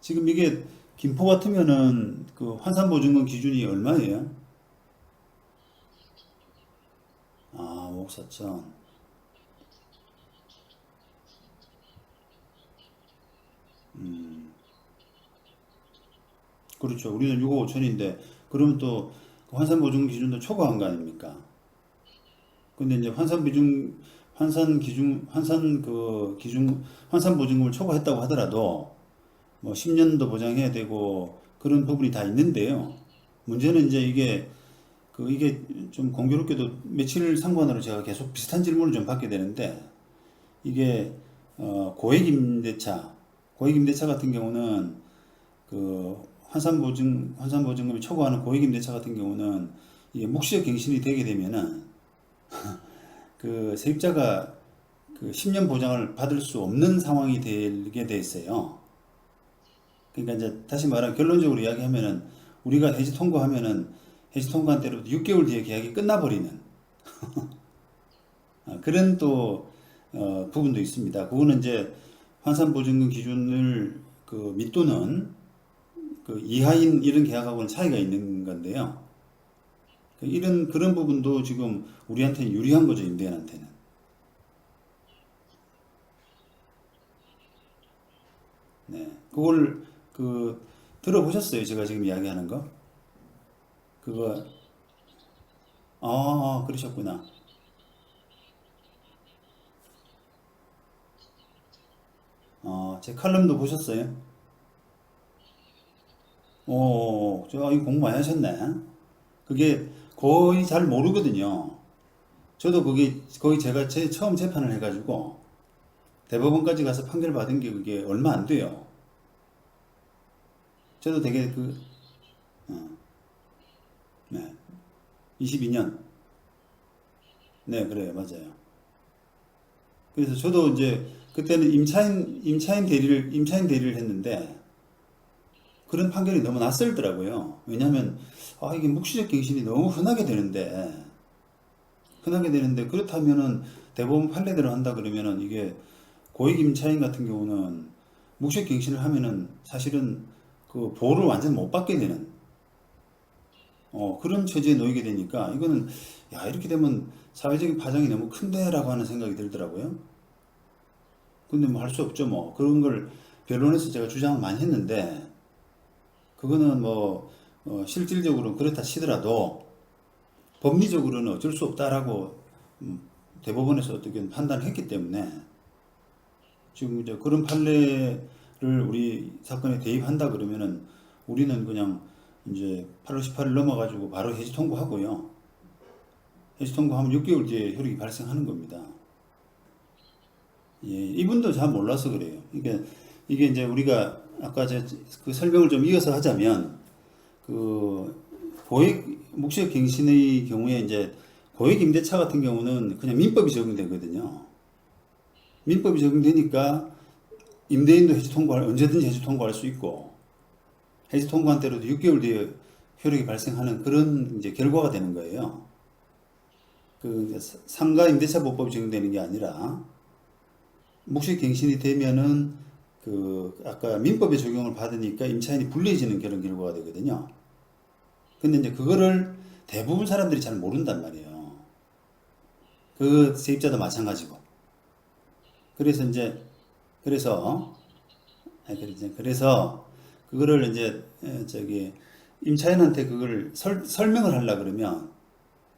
지금 이게 김포 같으면은 그 환산보증금 기준이 얼마예요? 아, 5억 4천. 그렇죠. 우리는 6억 5천인데, 그러면 또 환산보증금 기준도 초과한 거 아닙니까? 근데 이제 환산보증금을 초과했다고 하더라도, 뭐 10년도 보장해야 되고, 그런 부분이 다 있는데요. 문제는 이제 이게 좀 공교롭게도 며칠 상관으로 제가 계속 비슷한 질문을 좀 받게 되는데, 이게 고액임대차 같은 경우는 그 환산보증금이 초과하는 고액임대차 같은 경우는 이게 묵시적 갱신이 되게 되면은 그 세입자가 그 10년 보장을 받을 수 없는 상황이 되게 돼 있어요. 그러니까 이제 다시 말하면 결론적으로 이야기하면은 우리가 해지 통보하면은 해지 통보한 때로부터 6개월 뒤에 계약이 끝나버리는 그런 또 부분도 있습니다. 그거는 이제 환산보증금 기준을 그 밑도는 그 이하인 이런 계약하고는 차이가 있는 건데요. 이런 그런 부분도 지금 우리한테는 유리한 거죠, 임대인한테는. 네, 그걸 그 들어보셨어요? 제가 지금 이야기하는 거? 그거 그러셨구나. 제 칼럼도 보셨어요? 이거 공부 많이 하셨네. 그게 거의 잘 모르거든요. 저도 그게 거의 제가 처음 재판을 해가지고 대법원까지 가서 판결 받은 게 그게 얼마 안 돼요. 저도 되게 네, 22년. 네, 그래요. 맞아요. 그래서 저도 이제 그때는 임차인 대리를 했는데 그런 판결이 너무 낯설더라고요. 왜냐하면 이게 묵시적 갱신이 너무 흔하게 되는데 그렇다면은 대법원 판례대로 한다 그러면은 이게 고액 임차인 같은 경우는 묵시적 갱신을 하면은 사실은 그 보호를 완전 못 받게 되는 그런 처지에 놓이게 되니까 이거는 야 이렇게 되면 사회적인 파장이 너무 큰데라고 하는 생각이 들더라고요. 근데 뭐 할 수 없죠 뭐 그런 걸 변론에서 제가 주장을 많이 했는데 그거는 뭐 실질적으로 그렇다 치더라도 법리적으로는 어쩔 수 없다라고 대법원에서 어떻게 판단을 했기 때문에 지금 이제 그런 판례를 우리 사건에 대입한다 그러면은 우리는 그냥 이제 8월 18일 넘어가지고 바로 해지 통보하고요. 해지 통보하면 6개월 뒤에 효력이 발생하는 겁니다. 예, 이분도 잘 몰라서 그래요. 이게 이제 우리가 아까 그 설명을 좀 이어서 하자면 그 묵시적 갱신의 경우에 이제 고액 임대차 같은 경우는 그냥 민법이 적용되거든요. 민법이 적용되니까 임대인도 언제든지 해지 통보할 수 있고 해지 통보한 때로도 6개월 뒤에 효력이 발생하는 그런 이제 결과가 되는 거예요. 그 상가 임대차 보법이 적용되는 게 아니라 묵시 갱신이 되면은 그 아까 민법의 적용을 받으니까 임차인이 불리해지는 그런 결과가 되거든요. 근데 이제 그거를 대부분 사람들이 잘 모른단 말이에요. 그 세입자도 마찬가지고. 그래서 이제 그래서 그래서 그거를 이제 저기 임차인한테 그걸 설명을 하려 그러면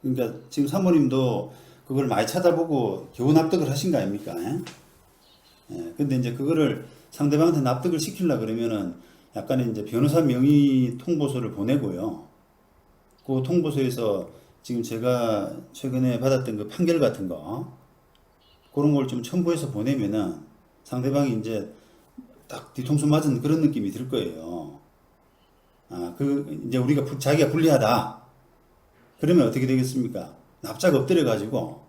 그러니까 지금 사모님도 그걸 많이 찾아보고 겨우 납득을 하신 거 아닙니까? 예? 근데 이제 그거를 상대방한테 납득을 시키려 그러면은 약간의 이제 변호사 명의 통보서를 보내고요. 그 통보서에서 지금 제가 최근에 받았던 그 판결 같은 거 그런 걸 좀 첨부해서 보내면은 상대방이 이제 딱 뒤통수 맞은 그런 느낌이 들 거예요. 이제 자기가 불리하다. 그러면 어떻게 되겠습니까? 납작 엎드려 가지고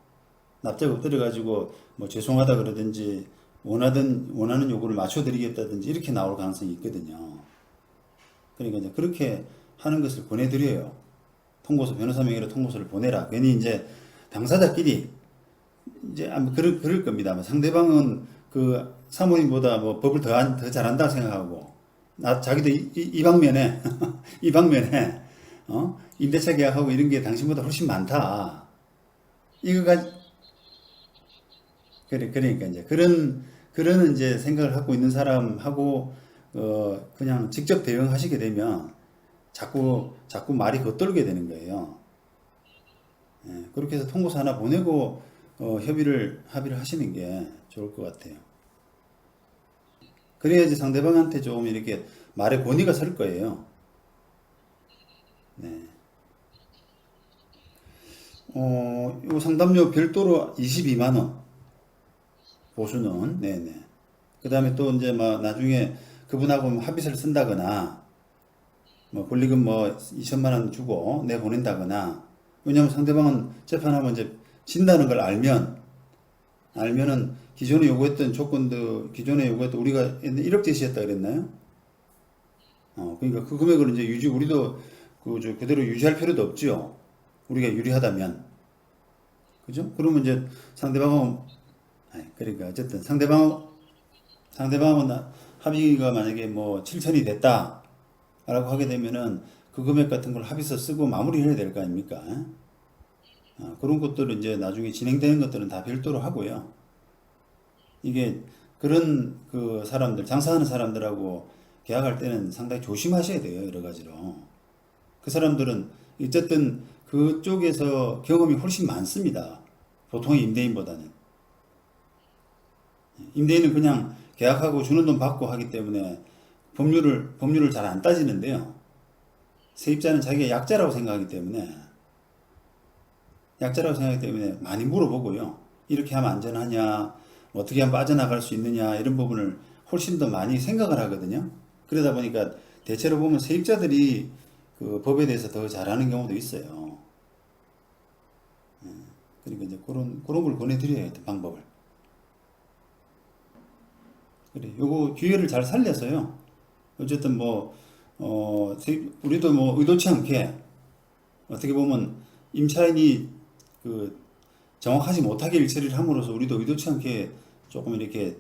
뭐 죄송하다 그러든지 원하는 요구를 맞춰드리겠다든지 이렇게 나올 가능성이 있거든요. 그러니까 이제 그렇게 하는 것을 보내드려요. 변호사 명의로 통보서를 보내라. 괜히 이제 당사자끼리 이제 아마 그럴 겁니다. 상대방은 그 사모님보다 뭐 법을 더 잘한다 생각하고 자기도 이 방면에, 이 방면에, 임대차 계약하고 이런 게 당신보다 훨씬 많다. 이거가, 그러니까 이제 그런 이제 생각을 갖고 있는 사람하고, 그냥 직접 대응하시게 되면 자꾸 말이 겉돌게 되는 거예요. 예, 그렇게 해서 통보서 하나 보내고, 합의를 하시는 게 좋을 것 같아요. 그래야지 상대방한테 좀 이렇게 말에 권위가 설 거예요. 네. 요 상담료 별도로 22만 원, 보수는, 네네. 그 다음에 또 이제 뭐 나중에 그분하고 뭐 합의서를 쓴다거나, 뭐 권리금 뭐 2천만 원 주고 내 보낸다거나, 왜냐면 상대방은 재판하면 이제 진다는 걸 알면은 기존에 요구했던 조건도, 기존에 요구했던 우리가 1억 제시했다 그랬나요? 그러니까 그 금액을 이제 우리도 그대로 유지할 필요도 없죠. 우리가 유리하다면. 그죠? 그러면 이제 상대방은, 그러니까 어쨌든 상대방은 합의가 만약에 뭐 7천이 됐다. 라고 하게 되면은 그 금액 같은 걸 합의서 쓰고 마무리해야 될 거 아닙니까? 그런 것들은 이제 나중에 진행되는 것들은 다 별도로 하고요. 이게 그런 그 사람들, 장사하는 사람들하고 계약할 때는 상당히 조심하셔야 돼요. 여러 가지로. 그 사람들은 어쨌든 그쪽에서 경험이 훨씬 많습니다. 보통의 임대인보다는. 임대인은 그냥 계약하고 주는 돈 받고 하기 때문에 법률을 잘 안 따지는데요. 세입자는 자기가 약자라고 생각하기 때문에 많이 물어보고요. 이렇게 하면 안전하냐, 어떻게 하면 빠져나갈 수 있느냐, 이런 부분을 훨씬 더 많이 생각을 하거든요. 그러다 보니까 대체로 보면 세입자들이 그 법에 대해서 더 잘하는 경우도 있어요. 그러니까 이제 그런 걸 권해드려야 돼, 방법을. 그래, 요거 기회를 잘 살려서요. 어쨌든 뭐, 우리도 뭐 의도치 않게 어떻게 보면 임차인이 그 정확하지 못하게 일처리를 함으로써 우리도 의도치 않게 조금 이렇게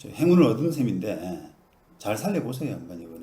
행운을 얻은 셈인데 잘 살려보세요, 한번 이번에.